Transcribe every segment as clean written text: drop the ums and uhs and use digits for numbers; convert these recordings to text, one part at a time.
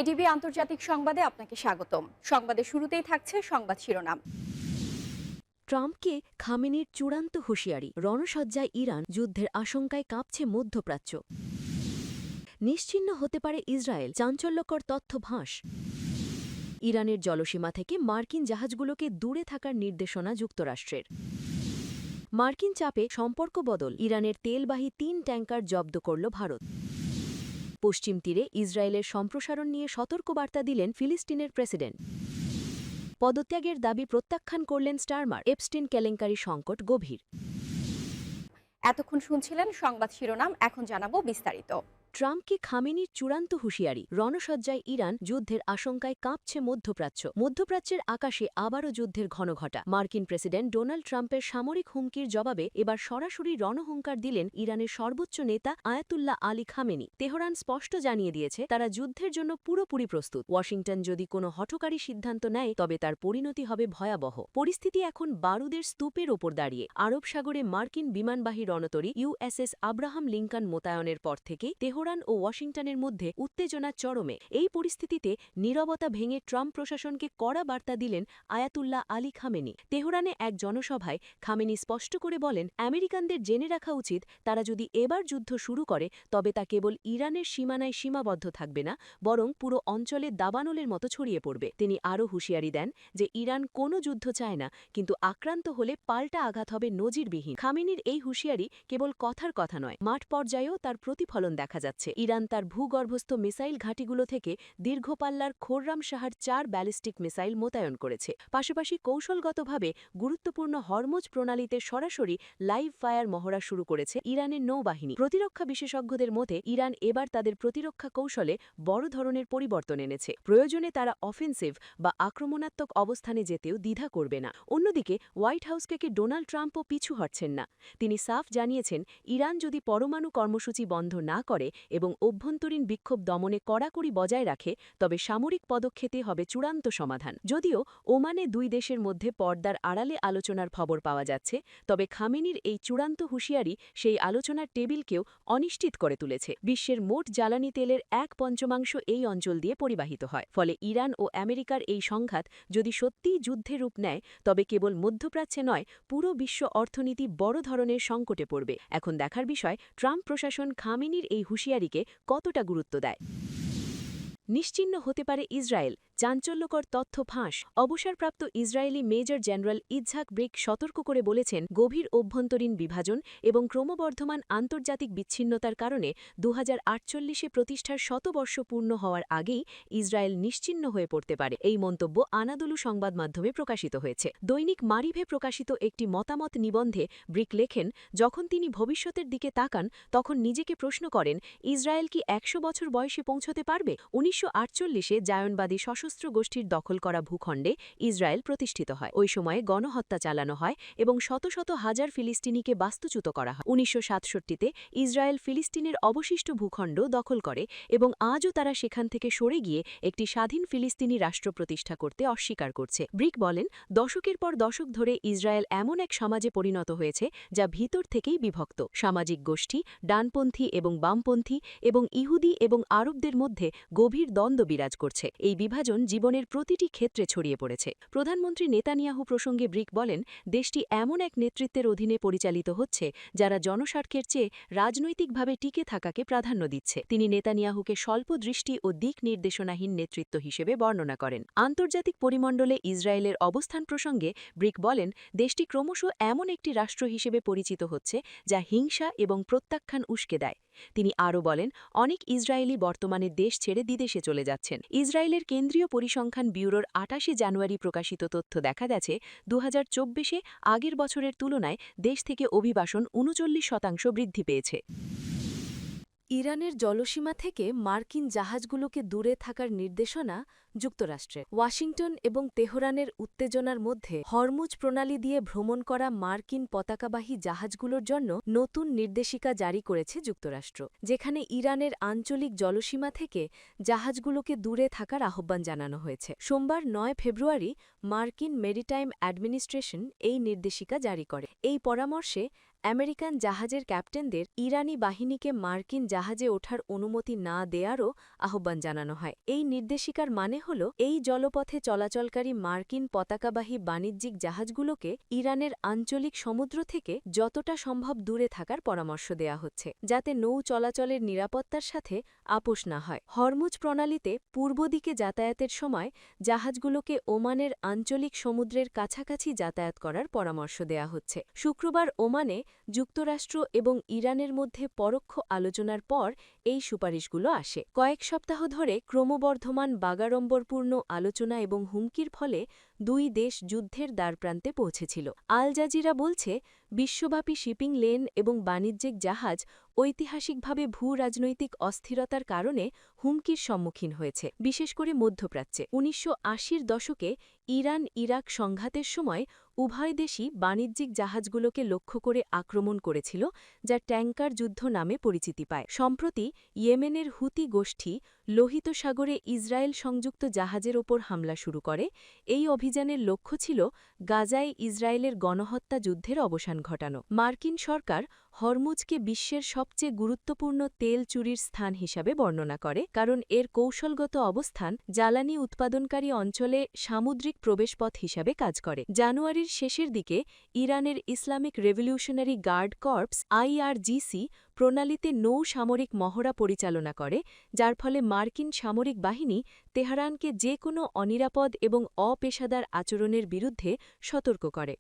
ADB আন্তর্জাতিক সংবাদে আপনাকে স্বাগতম। সংবাদের শুরুতেই থাকছে সংবাদ শিরোনাম। ট্রাম্পকে খামেনির চূড়ান্ত হুঁশিয়ারি, রণসজ্জায় ইরান, যুদ্ধের আশঙ্কায় কাঁপছে মধ্যপ্রাচ্য। নিশ্চিহ্ন হতে পারে ইসরায়েল, চাঞ্চল্যকর তথ্য ফাঁস। ইরানের জলসীমা থেকে মার্কিন জাহাজগুলোকে দূরে থাকার নির্দেশনা যুক্তরাষ্ট্রের। মার্কিন চাপে সম্পর্ক বদল, ইরানের তেলবাহী ৩ ট্যাঙ্কার জব্দ করল ভারত। পশ্চিম তীরে ইসরায়েলের সম্প্রসারণ নিয়ে সতর্কবার্তা দিলেন ফিলিস্তিনের প্রেসিডেন্ট। পদত্যাগের দাবি প্রত্যাখ্যান করলেন স্টারমার, এপস্টিন কেলেঙ্কারি সংকট গভীর। এতক্ষণ শুনছিলেন সংবাদ শিরোনাম, এখন জানাবো বিস্তারিত। ট্রাম্পকে খামেনির চূড়ান্ত হুঁশিয়ারি, রণসজ্জায় ইরান, যুদ্ধের আশঙ্কায় কাঁপছে মধ্যপ্রাচ্য। মধ্যপ্রাচ্যের আকাশে আবারও যুদ্ধের ঘনঘটা। মার্কিন প্রেসিডেন্ট ডোনাল্ড ট্রাম্পের সামরিক হুমকির জবাবে এবার সরাসরি রণহুঙ্কার দিলেন ইরানের সর্বোচ্চ নেতা আয়াতুল্লাহ আলী খামেনি। তেহরান স্পষ্ট জানিয়ে দিয়েছে তারা যুদ্ধের জন্য পুরোপুরি প্রস্তুত। ওয়াশিংটন যদি কোনো হঠকারী সিদ্ধান্ত নেয় তবে তার পরিণতি হবে ভয়াবহ। পরিস্থিতি এখন বারুদের স্তূপের ওপর দাঁড়িয়ে। আরব সাগরে মার্কিন বিমানবাহী রণতরী ইউএসএস আব্রাহাম লিঙ্কন মোতায়েনের পর থেকে তেহরান ও ওয়াশিংটনের মধ্যে উত্তেজনা চরমে। এই পরিস্থিতিতে নীরবতা ভেঙে ট্রাম্প প্রশাসনকে কড়া বার্তা দিলেন আয়াতুল্লাহ আলী খামেনি। তেহরানে এক জনসভায় খামেনি স্পষ্ট করে বলেন, আমেরিকানদের জেনে রাখা উচিত তারা যদি এবার যুদ্ধ শুরু করে তবে তা কেবল ইরানের সীমানায় সীমাবদ্ধ থাকবে না, বরং পুরো অঞ্চলে দাবানলের মতো ছড়িয়ে পড়বে। তিনি আরও হুঁশিয়ারি দেন যে ইরান কোনো যুদ্ধ চায় না, কিন্তু আক্রান্ত হলে পাল্টা আঘাত হবে নজিরবিহীন। খামেনির এই হুঁশিয়ারি কেবল কথার কথা নয়, মাঠ পর্যায়েও তার প্রতিফলন দেখা যাচ্ছে। ইরান তার ভূগর্ভস্থ মিসাইল ঘাঁটিগুলো থেকে দীর্ঘপাল্লার খোররাম শাহর ৪ ব্যালিস্টিক মিসাইল মোতায়েন করেছে। পাশাপাশি কৌশলগতভাবে গুরুত্বপূর্ণ হরমুজ প্রণালীতে সরাসরি লাইভ ফায়ার মহড়া শুরু করেছে ইরানের নৌবাহিনী। প্রতিরক্ষা বিশেষজ্ঞদের মতে ইরান এবার তাদের প্রতিরক্ষা কৌশলে বড় ধরনের পরিবর্তন এনেছে। প্রয়োজনে তারা অফেন্সিভ বা আক্রমণাত্মক অবস্থানে যেতেও দ্বিধা করবে না। অন্যদিকে হোয়াইট হাউস থেকে ডোনাল্ড ট্রাম্পও পিছু হটছেন না। তিনি সাফ জানিয়েছেন, ইরান যদি পরমাণু কর্মসূচি বন্ধ না করে এবং অভ্যন্তরীণ বিক্ষোভ দমনে কড়াকড়ি বজায় রাখে তবে সামরিক পদক্ষেপে হবে চূড়ান্ত সমাধান। যদিও ওমানে দুই দেশের মধ্যে পর্দার আড়ালে আলোচনার খবর পাওয়া যাচ্ছে, তবে খামেনির এই চূড়ান্ত হুঁশিয়ারি সেই আলোচনার টেবিলকেও অনিশ্চিত করে তুলেছে। বিশ্বের মোট জ্বালানি তেলের ১/৫ এই অঞ্চল দিয়ে পরিবাহিত হয়। ফলে ইরান ও আমেরিকার এই সংঘাত যদি সত্যিই যুদ্ধের রূপ নেয় তবে কেবল মধ্যপ্রাচ্যে নয়, পুরো বিশ্ব অর্থনীতি বড় ধরনের সংকটে পড়বে। এখন দেখার বিষয় ট্রাম্প প্রশাসন খামেনির এই হুঁশিয়ারিকে কতটা গুরুত্ব দেয়। নিশ্চিহ্ন হতে পারে ইসরায়েল, চাঞ্চল্যকর তথ্য ফাঁস। অবসরপ্রাপ্ত ইসরায়েলি মেজর জেনারেল ইৎজাক ব্রিক সতর্ক করে বলেছেন, গভীর অভ্যন্তরীণ বিভাজন এবং ক্রমবর্ধমান আন্তর্জাতিক বিচ্ছিন্নতার কারণে ২০৪৮ প্রতিষ্ঠার শতবর্ষ পূর্ণ হওয়ার আগেই ইসরায়েল নিশ্চিহ্ন হয়ে পড়তে পারে। এই মন্তব্য আনাদোলু সংবাদ মাধ্যমে প্রকাশিত হয়েছে। দৈনিক মারিভে প্রকাশিত একটি মতামত নিবন্ধে ব্রিক লেখেন, যখন তিনি ভবিষ্যতের দিকে তাকান তখন নিজেকে প্রশ্ন করেন, ইসরায়েল কি ১০০ বছর বয়সে পৌঁছতে পারবে? ১৯৪৮ জায়নবাদী সশস্ত্র গোষ্ঠীর দখল করা ভূখণ্ডে ইসরায়েল প্রতিষ্ঠিত হয়। ওই সময়ে গণহত্যা চালানো হয় এবং শত শত হাজার ফিলিস্তিনিকে বাস্তুচ্যুত করা হয়। ১৯৬৭ ইসরায়েল ফিলিস্তিনের অবশিষ্ট ভূখণ্ড দখল করে এবং আজও তারা সেখান থেকে সরে গিয়ে একটি স্বাধীন ফিলিস্তিনি রাষ্ট্র প্রতিষ্ঠা করতে অস্বীকার করছে। ব্রিক বলেন, দশকের পর দশক ধরে ইসরায়েল এমন এক সমাজে পরিণত হয়েছে যা ভিতর থেকেই বিভক্ত। সামাজিক গোষ্ঠী, ডানপন্থী এবং বামপন্থী এবং ইহুদি এবং আরবদের মধ্যে গভীর দ্বন্দ্ব বিরাজ করছে। এই বিভাজন জীবনের প্রতিটি ক্ষেত্রে ছড়িয়ে পড়েছে। প্রধানমন্ত্রী নেতানিয়াহু প্রসঙ্গে ব্রিক বলেন, দেশটি এমন এক নেতৃত্বের অধীনে পরিচালিত হচ্ছে যারা জনস্বার্থের চেয়ে রাজনৈতিকভাবে টিকে থাকাকে প্রাধান্য দিচ্ছে। তিনি নেতানিয়াহুকে স্বল্প দৃষ্টি ও দিক নির্দেশনাহীন নেতৃত্ব হিসেবে বর্ণনা করেন। আন্তর্জাতিক পরিমণ্ডলে ইসরায়েলের অবস্থান প্রসঙ্গে ব্রিক বলেন, দেশটি ক্রমশ এমন একটি রাষ্ট্র হিসেবে পরিচিত হচ্ছে যা হিংসা এবং প্রত্যাখ্যান উস্কে দেয়। তিনি আরও বলেন, অনেক ইসরায়েলি বর্তমানে দেশ ছেড়ে বিদেশে চলে যাচ্ছেন। ইসরায়েলের কেন্দ্রীয় পরিসংখ্যান ব্যুরোর ২৮ জানুয়ারি প্রকাশিত তথ্য দেখা গেছে, ২০২৪ আগের বছরের তুলনায় দেশ থেকে অভিবাসন ৩৯% বৃদ্ধি পেয়েছে। ইরানের জলসীমা থেকে মার্কিন জাহাজগুলোকে দূরে থাকার নির্দেশনা যুক্তরাষ্ট্রের। ওয়াশিংটন এবং তেহরানের উত্তেজনার মধ্যে হরমুজ প্রণালী দিয়ে ভ্রমণ করা মার্কিন পতাকাবাহী জাহাজগুলোর জন্য নতুন নির্দেশিকা জারি করেছে যুক্তরাষ্ট্র, যেখানে ইরানের আঞ্চলিক জলসীমা থেকে জাহাজগুলোকে দূরে থাকার আহ্বান জানানো হয়েছে। সোমবার ৯ ফেব্রুয়ারি মার্কিন মেরিটাইম অ্যাডমিনিস্ট্রেশন এই নির্দেশিকা জারি করে। এই পরামর্শে আমেরিকান জাহাজের ক্যাপ্টেনদের ইরানি বাহিনীকে মার্কিন জাহাজে ওঠার অনুমতি না দেয়ারও আহ্বান জানানো হয়। এই নির্দেশিকার মানে হল এই জলপথে চলাচলকারী মার্কিন পতাকাবাহী বাণিজ্যিক জাহাজগুলোকে ইরানের আঞ্চলিক সমুদ্র থেকে যতটা সম্ভব দূরে থাকার পরামর্শ দেয়া হচ্ছে, যাতে নৌ চলাচলের নিরাপত্তার সাথে আপোষ না হয়। হরমুজ প্রণালীতে পূর্ব দিকে যাতায়াতের সময় জাহাজগুলোকে ওমানের আঞ্চলিক সমুদ্রের কাছাকাছি যাতায়াত করার পরামর্শ দেয়া হচ্ছে। শুক্রবার ওমানে যুক্তরাষ্ট্র এবং ইরানের মধ্যে পরোক্ষ আলোচনার পর এই সুপারিশগুলো আসে। কয়েক সপ্তাহ ধরে ক্রমবর্ধমান বাগাড়ম্বরপূর্ণ আলোচনা এবং হুমকির ফলে দুই দেশ যুদ্ধের দ্বারপ্রান্তে পৌঁছেছিল। আল জাজিরা বলছে, বিশ্বব্যাপী শিপিং লেন এবং বাণিজ্যিক জাহাজ ঐতিহাসিকভাবে ভূ-রাজনৈতিক অস্থিরতার কারণে হুমকির সম্মুখীন হয়েছে, বিশেষ করে মধ্যপ্রাচ্যে। ১৯৮০-র দশকে ইরান-ইরাক সংঘাতের সময় উভয় দেশই বাণিজ্যিক জাহাজগুলোকে লক্ষ্য করে আক্রমণ করেছিল, যা ট্যাঙ্কার যুদ্ধ নামে পরিচিতি পায়। সম্প্রতি ইয়েমেনের হুতি গোষ্ঠী লোহিত সাগরে ইসরায়েল সংযুক্ত জাহাজের ওপর হামলা শুরু করে। এই অভিযানের লক্ষ্য ছিল গাজায় ইসরায়েলের গণহত্যা যুদ্ধের অবসান ঘটানো। মার্কিন সরকার হরমুজকে বিশ্বের সবচেয়ে গুরুত্বপূর্ণ তেল চুরির স্থান হিসাবে বর্ণনা করে, কারণ এর কৌশলগত অবস্থান জ্বালানি উৎপাদনকারী অঞ্চলে সামুদ্রিক প্রবেশপথ হিসাবে কাজ করে। জানুয়ারির শেষের দিকে ইরানের Islamic revolutionary guard corps IRGC প্রণালীতে নৌ সামরিক মহড়া পরিচালনা করে, যার ফলে মার্কিন সামরিক বাহিনী তেহরানকে যে কোনো অনিরাপদ এবং অপেশাদার আচরণের বিরুদ্ধে সতর্ক করে।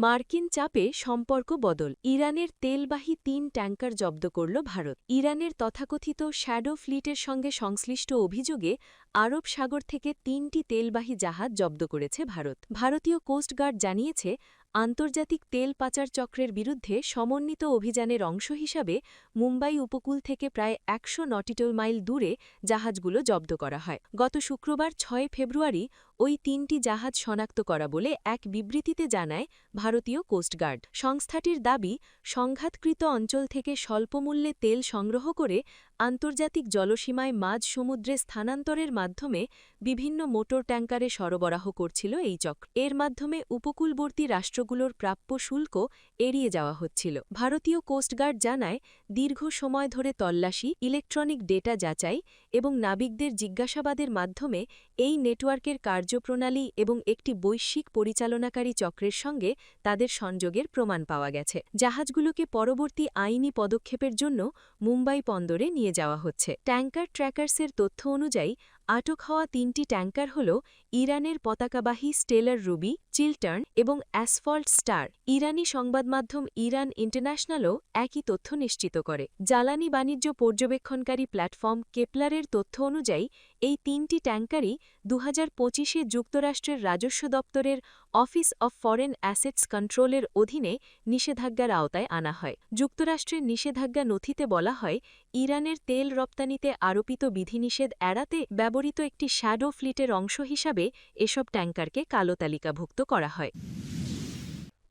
মার্কিন চাপে সম্পর্ক বদল। ইরানের তেলবাহী ৩ ট্যাঙ্কার জব্দ করল ভারত। ইরানের তথাকথিত শ্যাডো ফ্লিটের সঙ্গে সংশ্লিষ্ট অভিযোগে আরব সাগর থেকে ৩টি তেলবাহী জাহাজ জব্দ করেছে ভারত। ভারতীয় কোস্টগার্ড জানিয়েছে, আন্তর্জাতিক তেল পাচার চক্রের বিরুদ্ধে সমন্বিত অভিযানের অংশ হিসাবে মুম্বাই উপকূল থেকে প্রায় ১০০ নটিক্যাল মাইল দূরে জাহাজগুলো জব্দ করা হয়। গত শুক্রবার ৬ ফেব্রুয়ারি ওই ৩টি জাহাজ শনাক্ত করা বলে এক বিবৃতিতে জানায় ভারতীয় কোস্টগার্ড। সংস্থাটির দাবি, সংঘাতকৃত অঞ্চল থেকে স্বল্পমূল্যে তেল সংগ্রহ করে আন্তর্জাতিক জলসীমায় মাঝ সমুদ্রে স্থানান্তরের মাধ্যমে বিভিন্ন মোটর ট্যাঙ্কারে সরবরাহ করছিল এই চক্র। এর মাধ্যমে উপকূলবর্তী রাষ্ট্রগুলোর প্রাপ্য শুল্ক এড়িয়ে যাওয়া হচ্ছিল। ভারতীয় কোস্টগার্ড জানায়, দীর্ঘ সময় ধরে তল্লাশি, ইলেকট্রনিক ডেটা যাচাই এবং নাবিকদের জিজ্ঞাসাবাদের মাধ্যমে এই নেটওয়ার্কের কার্যপ্রণালী এবং একটি বৈশ্বিক পরিচালনাকারী চক্রের সঙ্গে তাদের সংযোগের প্রমাণ পাওয়া গেছে। জাহাজগুলোকে পরবর্তী আইনি পদক্ষেপের জন্য মুম্বাই বন্দরে নিয়ে যাওয়া হচ্ছে। ট্যাঙ্কার ট্র্যাকার্সের তথ্য অনুযায়ী আটক হওয়া ৩টি ট্যাঙ্কার হল ইরানের পতাকাবাহী স্টেলার রুবি, চিলটার্ন এবং অ্যাসফল্ট স্টার। ইরানি সংবাদমাধ্যম ইরান ইন্টারন্যাশনালও একই তথ্য নিশ্চিত করে। জ্বালানি বাণিজ্য পর্যবেক্ষণকারী প্ল্যাটফর্ম কেপলারের তথ্য অনুযায়ী এই ৩টি ট্যাঙ্কারই ২০২৫-এ যুক্তরাষ্ট্রের রাজস্ব দপ্তরের অফিস অব ফরেন অ্যাসেটস কন্ট্রোলের অধীনে নিষেধাজ্ঞার আওতায় আনা হয়। যুক্তরাষ্ট্রের নিষেধাজ্ঞা নথিতে বলা হয়, ইরানের তেল রপ্তানিতে আরোপিত বিধিনিষেধ এড়াতে ব্যবহৃত একটি শ্যাডো ফ্লিটের অংশ হিসাবে এসব ট্যাঙ্কারকে কালো তালিকাভুক্ত করা হয়।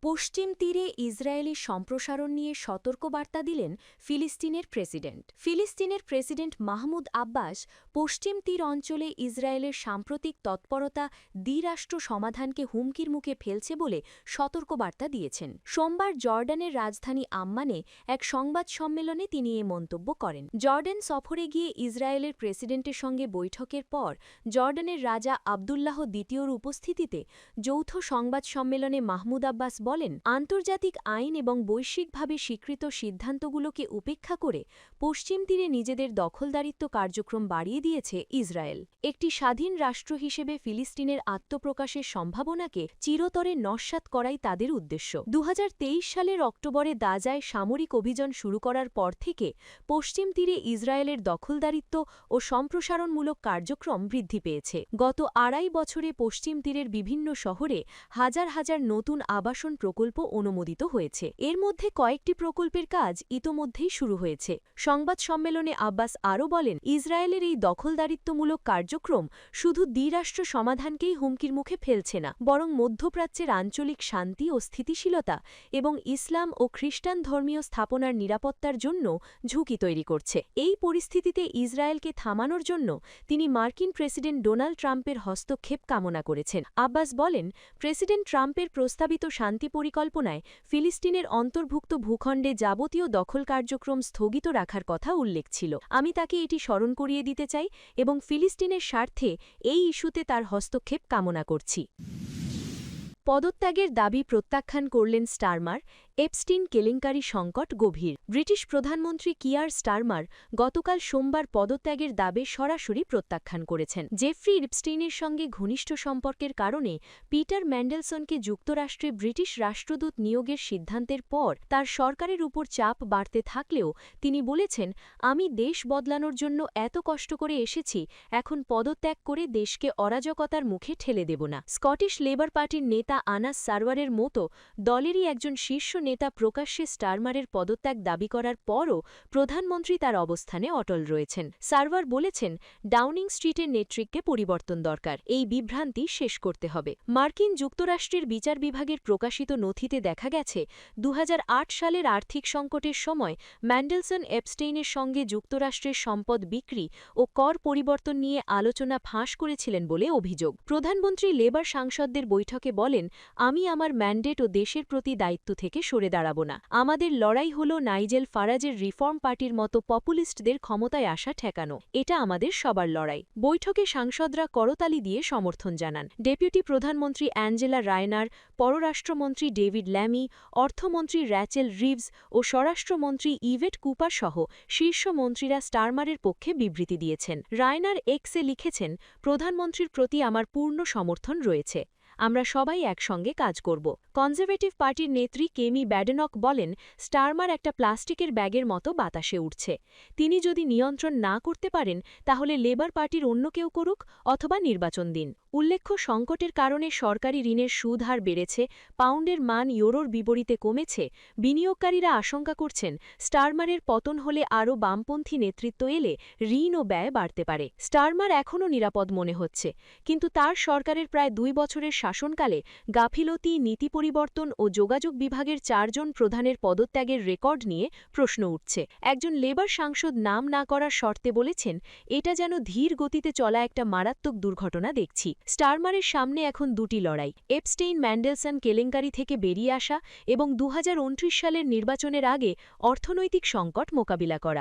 পশ্চিম তীরে ইসরায়েলি সম্প্রসারণ নিয়ে সতর্কবার্তা দিলেন ফিলিস্তিনের প্রেসিডেন্ট। ফিলিস্তিনের প্রেসিডেন্ট মাহমুদ আব্বাস পশ্চিম তীর অঞ্চলে ইসরায়েলের সাম্প্রতিক তৎপরতা দ্বিরাষ্ট্র সমাধানকে হুমকির মুখে ফেলছে বলে সতর্কবার্তা দিয়েছেন। সোমবার জর্ডানের রাজধানী আম্মানে এক সংবাদ সম্মেলনে তিনি এ মন্তব্য করেন। জর্ডান সফরে গিয়ে ইসরায়েলের প্রেসিডেন্টের সঙ্গে বৈঠকের পর জর্ডানের রাজা আবদুল্লাহ দ্বিতীয়র উপস্থিতিতে যৌথ সংবাদ সম্মেলনে মাহমুদ আব্বাস বলেন, আন্তর্জাতিক আইন এবং বৈশ্বিকভাবে স্বীকৃত সিদ্ধান্তগুলোকে উপেক্ষা করে পশ্চিম তীরে নিজেদের দখলদারিত্ব কার্যক্রম বাড়িয়ে দিয়েছে ইসরায়েল। একটি স্বাধীন রাষ্ট্র হিসেবে ফিলিস্তিনের আত্মপ্রকাশের সম্ভাবনাকে চিরতরে নস্যাৎ করাই তাদের উদ্দেশ্য। ২০২৩ সালের অক্টোবরে গাজায় সামরিক অভিযান শুরু করার পর থেকে পশ্চিম তীরে ইসরায়েলের দখলদারিত্ব ও সম্প্রসারণমূলক কার্যক্রম বৃদ্ধি পেয়েছে। গত ২.৫ বছরে পশ্চিম তীরের বিভিন্ন শহরে হাজার হাজার নতুন আবাসন প্রকল্প অনুমোদিত হয়েছে। এর মধ্যে কয়েকটি প্রকল্পের কাজ ইতোমধ্যেই শুরু হয়েছে। সংবাদ সম্মেলনে আব্বাস আরও বলেন, ইসরায়েলের এই দখলদারিত্বমূলক কার্যক্রম শুধু দ্বিরাষ্ট্র সমাধানকেই হুমকির মুখে ফেলছে না, বরং মধ্যপ্রাচ্যের আঞ্চলিক শান্তি ও স্থিতিশীলতা এবং ইসলাম ও খ্রিস্টান ধর্মীয় স্থাপনার নিরাপত্তার জন্য ঝুঁকি তৈরি করছে। এই পরিস্থিতিতে ইসরায়েলকে থামানোর জন্য তিনি মার্কিন প্রেসিডেন্ট ডোনাল্ড ট্রাম্পের হস্তক্ষেপ কামনা করেছেন। আব্বাস বলেন, প্রেসিডেন্ট ট্রাম্পের প্রস্তাবিত শান্তি শান্তি পরিকল্পনায় ফিলিস্তিনের অন্তর্ভুক্ত ভূখণ্ডে যাবতীয় দখল কার্যক্রম স্থগিত রাখার কথা উল্লেখ ছিল। আমি তাকে এটি স্মরণ করিয়ে দিতে চাই এবং ফিলিস্তিনের স্বার্থে এই ইস্যুতে তার হস্তক্ষেপ কামনা করছি। পদত্যাগের দাবি প্রত্যাখ্যান করলেন স্টারমার। এপস্টিন কেলেঙ্কারি সংকট গভীর। ব্রিটিশ প্রধানমন্ত্রী কিয়ার স্টারমার গতকাল সোমবার পদত্যাগের দাবি সরাসরি প্রত্যাখ্যান করেছেন। জেফ্রি ইপস্টিনের সঙ্গে ঘনিষ্ঠ সম্পর্কের কারণে পিটার ম্যান্ডেলসনকে যুক্তরাষ্ট্রে ব্রিটিশ রাষ্ট্রদূত নিয়োগের সিদ্ধান্তের পর তার সরকারের উপর চাপ বাড়তে থাকলেও তিনি বলেছেন, আমি দেশ বদলানোর জন্য এত কষ্ট করে এসেছি, এখন পদত্যাগ করে দেশকে অরাজকতার মুখে ঠেলে দেব না। স্কটিশ লেবার পার্টির নেতা আনাস সারওয়ারের মতো দলেরই একজন শীর্ষ নেতা প্রকাশ্যে স্টারমারের পদত্যাগ দাবি করার পরও প্রধানমন্ত্রী তার অবস্থানে অটল রয়েছেন। সারওয়ার বলেছেন, ডাউনিং স্ট্রিটের নেতৃত্বে পরিবর্তন দরকার, এই বিভ্রান্তি শেষ করতে হবে। মার্কিন যুক্তরাষ্ট্রের বিচার বিভাগের প্রকাশিত নথিতে দেখা গেছে 2008 সালের আর্থিক সংকটের সময় ম্যান্ডেলসন এপস্টেইনের সঙ্গে যুক্তরাষ্ট্রের সম্পদ বিক্রি ও কর পরিবর্তন নিয়ে আলোচনা ফাঁস করেছিলেন বলে অভিযোগ। প্রধানমন্ত্রী লেবার সাংসদদের বৈঠকে বলেন, আমি আমার ম্যান্ডেট ও দেশের প্রতি দায়িত্ব থেকে সরে দাঁড়াব না। আমাদের লড়াই হল নাইজেল ফারাজের রিফর্ম পার্টির মতো পপুলিস্টদের ক্ষমতায় আসা ঠেকানো। এটা আমাদের সবার লড়াই। বৈঠকে সাংসদরা করতালি দিয়ে সমর্থন জানান। ডেপুটি প্রধানমন্ত্রী অ্যাঞ্জেলা রায়নার, পররাষ্ট্রমন্ত্রী ডেভিড ল্যামি, অর্থমন্ত্রী র্যাচেল রিভস ও স্বরাষ্ট্রমন্ত্রী ইভেট কুপার সহ শীর্ষ মন্ত্রীরা স্টারমারের পক্ষে বিবৃতি দিয়েছেন। রায়নার এক্সে লিখেছেন, প্রধানমন্ত্রীর প্রতি আমার পূর্ণ সমর্থন রয়েছে। আমরা সবাই একসঙ্গে কাজ করব। কনজারভেটিভ পার্টির নেত্রী কেমি ব্যাডেনক বলেন, স্টারমার একটা প্লাস্টিকের ব্যাগের মতো বাতাসে উঠছে। তিনি যদি নিয়ন্ত্রণ না করতে পারেন তাহলে লেবার পার্টির অন্য কেউ করুক অথবা নির্বাচন দিন। উল্লেখ্য, সংকটের কারণে সরকারি ঋণের সুদ হার বেড়েছে, পাউন্ডের মান ইউরোর বিপরীতে কমেছে। বিনিয়োগকারীরা আশঙ্কা করছেন, স্টারমারের পতন হলে আরও বামপন্থী নেতৃত্ব এলে ঋণ ও ব্যয় বাড়তে পারে। স্টারমার এখনও নিরাপদ মনে হচ্ছে, কিন্তু তার সরকারের প্রায় 2 বছরের শাসনকালে গাফিলতি, নীতি পরিবর্তন ও যোগাযোগ বিভাগের 4 জন প্রধানের পদত্যাগের রেকর্ড নিয়ে প্রশ্ন উঠছে। একজন লেবার সাংসদ নাম না করার শর্তে বলেছেন, এটা যেন ধীর গতিতে চলা একটা মারাত্মক দুর্ঘটনা দেখছি। স্টারমারের সামনে এখন 2টি লড়াই, এপস্টেইন ম্যান্ডেলসন কেলেঙ্কারি থেকে বেরিয়ে আসা এবং 2029 সালের নির্বাচনের আগে অর্থনৈতিক সংকট মোকাবিলা করা।